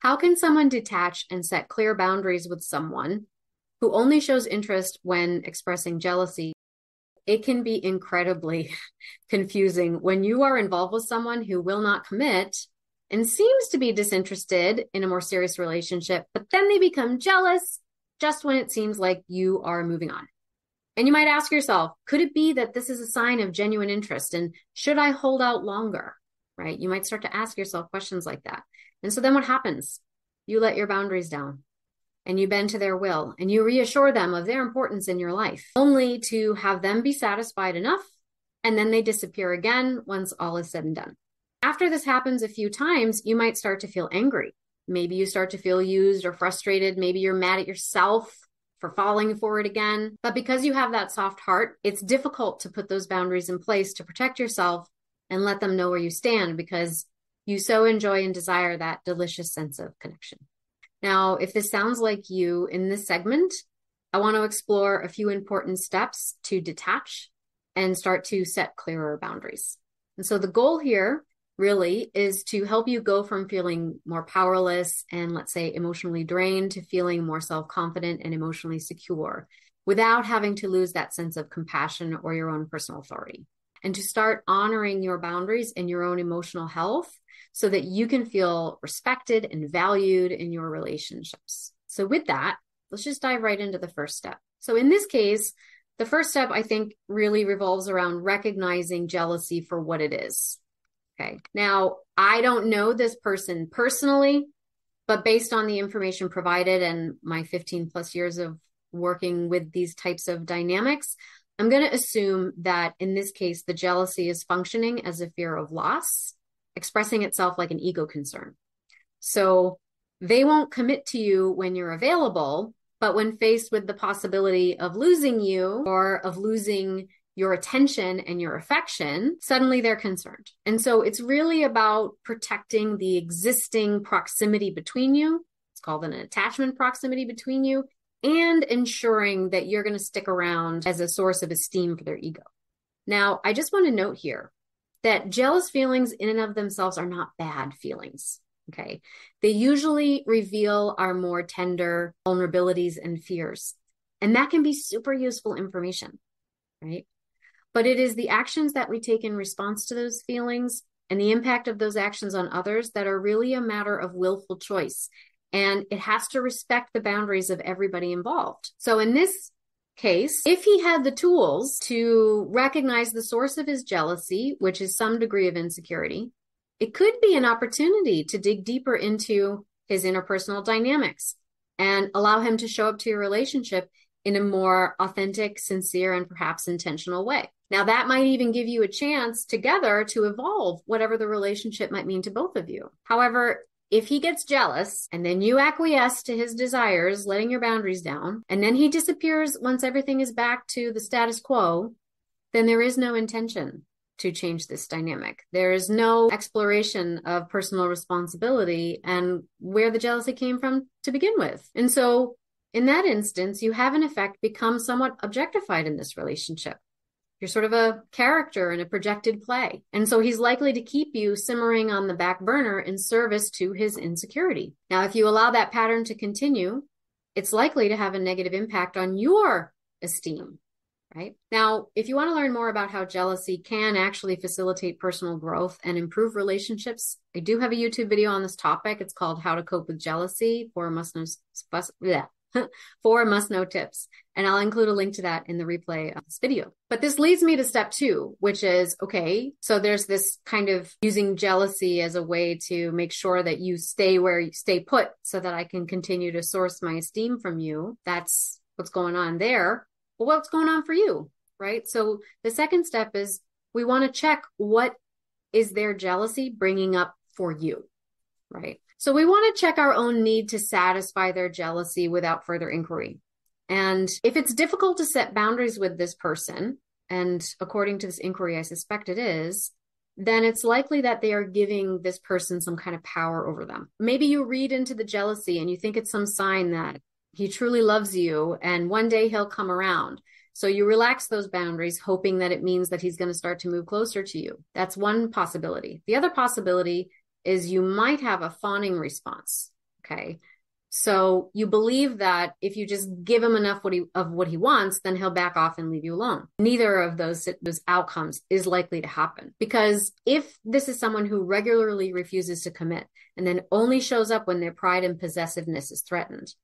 How can someone detach and set clear boundaries with someone who only shows interest when expressing jealousy? It can be incredibly confusing when you are involved with someone who will not commit and seems to be disinterested in a more serious relationship, but then they become jealous just when it seems like you are moving on. And you might ask yourself, could it be that this is a sign of genuine interest? And should I hold out longer? Right? You might start to ask yourself questions like that. And so then what happens? You let your boundaries down and you bend to their will and you reassure them of their importance in your life, only to have them be satisfied enough. And then they disappear again once all is said and done. After this happens a few times, you might start to feel angry. Maybe you start to feel used or frustrated. Maybe you're mad at yourself for falling for it again. But because you have that soft heart, it's difficult to put those boundaries in place to protect yourself and let them know where you stand, because you so enjoy and desire that delicious sense of connection. Now, if this sounds like you in this segment, I want to explore a few important steps to detach and start to set clearer boundaries. And so the goal here really is to help you go from feeling more powerless and, let's say, emotionally drained to feeling more self-confident and emotionally secure without having to lose that sense of compassion or your own personal authority, and to start honoring your boundaries and your own emotional health so that you can feel respected and valued in your relationships. So with that, let's just dive right into the first step. So in this case, the first step, I think, really revolves around recognizing jealousy for what it is. Okay. Now, I don't know this person personally, but based on the information provided and my 15 plus years of working with these types of dynamics, I'm going to assume that in this case, the jealousy is functioning as a fear of loss, expressing itself like an ego concern. So they won't commit to you when you're available, but when faced with the possibility of losing you or of losing your attention and your affection, suddenly they're concerned. And so it's really about protecting the existing proximity between you. It's called an attachment proximity between you, and ensuring that you're going to stick around as a source of esteem for their ego. Now, I just want to note here that jealous feelings in and of themselves are not bad feelings. Okay. They usually reveal our more tender vulnerabilities and fears. And that can be super useful information, right? But it is the actions that we take in response to those feelings and the impact of those actions on others that are really a matter of willful choice. And it has to respect the boundaries of everybody involved. So in this case, if he had the tools to recognize the source of his jealousy, which is some degree of insecurity, it could be an opportunity to dig deeper into his interpersonal dynamics and allow him to show up to your relationship in a more authentic, sincere, and perhaps intentional way. Now, that might even give you a chance together to evolve whatever the relationship might mean to both of you. However, if he gets jealous and then you acquiesce to his desires, letting your boundaries down, and then he disappears once everything is back to the status quo, then there is no intention to change this dynamic. There is no exploration of personal responsibility and where the jealousy came from to begin with. And so in that instance, you have in effect become somewhat objectified in this relationship. You're sort of a character in a projected play. And so he's likely to keep you simmering on the back burner in service to his insecurity. Now, if you allow that pattern to continue, it's likely to have a negative impact on your esteem, right? Now, if you want to learn more about how jealousy can actually facilitate personal growth and improve relationships, I do have a YouTube video on this topic. It's called How to Cope with Jealousy, 4 must-know tips. And I'll include a link to that in the replay of this video. But this leads me to step 2, which is, okay, so there's this kind of using jealousy as a way to make sure that you stay where you stay put so that I can continue to source my esteem from you. That's what's going on there. Well, what's going on for you, right? So the second step is we want to check what is their jealousy bringing up for you, right? So we want to check our own need to satisfy their jealousy without further inquiry. And if it's difficult to set boundaries with this person, and according to this inquiry, I suspect it is, then it's likely that they are giving this person some kind of power over them. Maybe you read into the jealousy and you think it's some sign that he truly loves you and one day he'll come around. So you relax those boundaries, hoping that it means that he's going to start to move closer to you. That's one possibility. The other possibility is you might have a fawning response. Okay. So you believe that if you just give him enough of what he wants, then he'll back off and leave you alone. Neither of those outcomes is likely to happen, because if this is someone who regularly refuses to commit and then only shows up when their pride and possessiveness is threatened,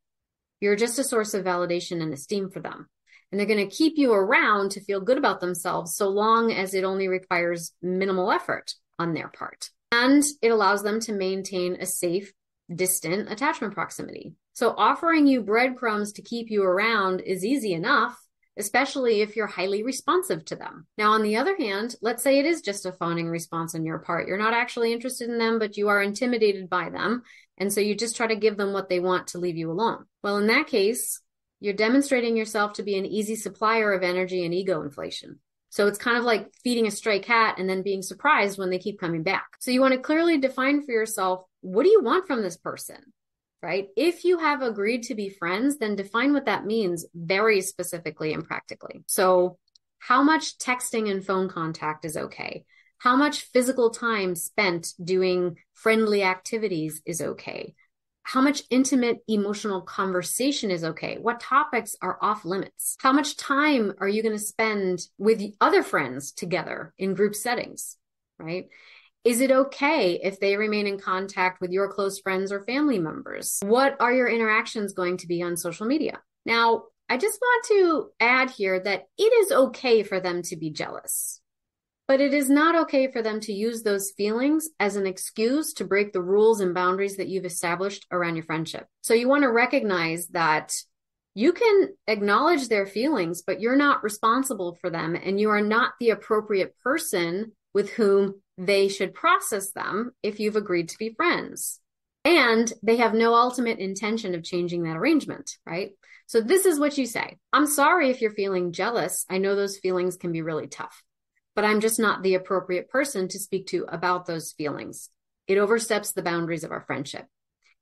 you're just a source of validation and esteem for them. And they're going to keep you around to feel good about themselves so long as it only requires minimal effort on their part. And it allows them to maintain a safe, distant attachment proximity. So offering you breadcrumbs to keep you around is easy enough, especially if you're highly responsive to them. Now, on the other hand, let's say it is just a fawning response on your part. You're not actually interested in them, but you are intimidated by them. And so you just try to give them what they want to leave you alone. Well, in that case, you're demonstrating yourself to be an easy supplier of energy and ego inflation. So it's kind of like feeding a stray cat and then being surprised when they keep coming back. So you want to clearly define for yourself, what do you want from this person, right? If you have agreed to be friends, then define what that means very specifically and practically. So how much texting and phone contact is okay? How much physical time spent doing friendly activities is okay? How much intimate emotional conversation is okay? What topics are off limits? How much time are you going to spend with other friends together in group settings, right? Is it okay if they remain in contact with your close friends or family members? What are your interactions going to be on social media? Now, I just want to add here that it is okay for them to be jealous. But it is not okay for them to use those feelings as an excuse to break the rules and boundaries that you've established around your friendship. So you want to recognize that you can acknowledge their feelings, but you're not responsible for them, and you are not the appropriate person with whom they should process them if you've agreed to be friends. And they have no ultimate intention of changing that arrangement, right? So this is what you say. I'm sorry if you're feeling jealous. I know those feelings can be really tough, but I'm just not the appropriate person to speak to about those feelings. It oversteps the boundaries of our friendship.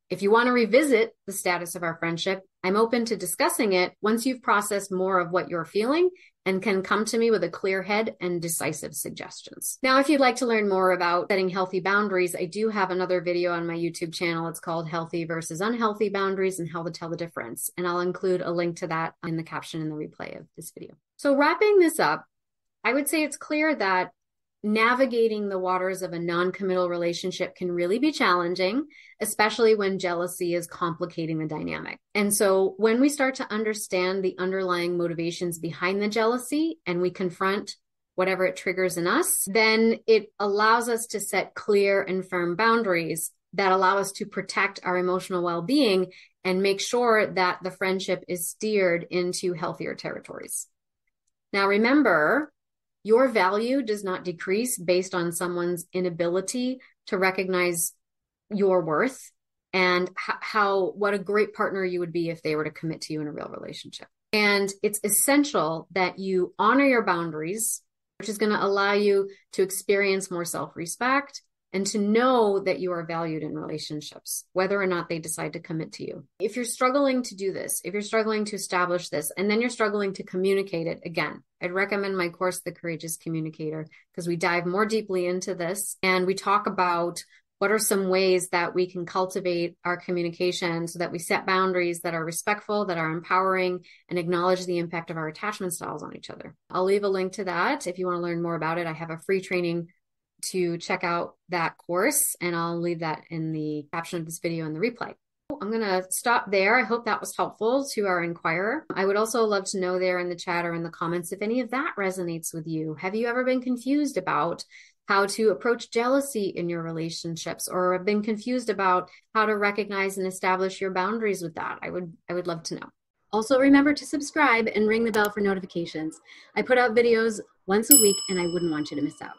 If you want to revisit the status of our friendship, I'm open to discussing it once you've processed more of what you're feeling and can come to me with a clear head and decisive suggestions. Now, if you'd like to learn more about setting healthy boundaries, I do have another video on my YouTube channel. It's called Healthy versus Unhealthy Boundaries and How to Tell the Difference. And I'll include a link to that in the caption and the replay of this video. So wrapping this up, I would say it's clear that navigating the waters of a non-committal relationship can really be challenging, especially when jealousy is complicating the dynamic. And so when we start to understand the underlying motivations behind the jealousy and we confront whatever it triggers in us, then it allows us to set clear and firm boundaries that allow us to protect our emotional well-being and make sure that the friendship is steered into healthier territories. Now, remember, your value does not decrease based on someone's inability to recognize your worth and what a great partner you would be if they were to commit to you in a real relationship. And it's essential that you honor your boundaries, which is going to allow you to experience more self-respect and to know that you are valued in relationships, whether or not they decide to commit to you. If you're struggling to do this, if you're struggling to establish this, and then you're struggling to communicate it, again, I'd recommend my course, The Courageous Communicator, because we dive more deeply into this and we talk about what are some ways that we can cultivate our communication so that we set boundaries that are respectful, that are empowering, and acknowledge the impact of our attachment styles on each other. I'll leave a link to that if you want to learn more about it. I have a free training to check out that course, and I'll leave that in the caption of this video and the replay. I'm going to stop there. I hope that was helpful to our inquirer. I would also love to know there in the chat or in the comments if any of that resonates with you. Have you ever been confused about how to approach jealousy in your relationships, or have been confused about how to recognize and establish your boundaries with that? I would love to know. Also, remember to subscribe and ring the bell for notifications. I put out videos once a week and I wouldn't want you to miss out.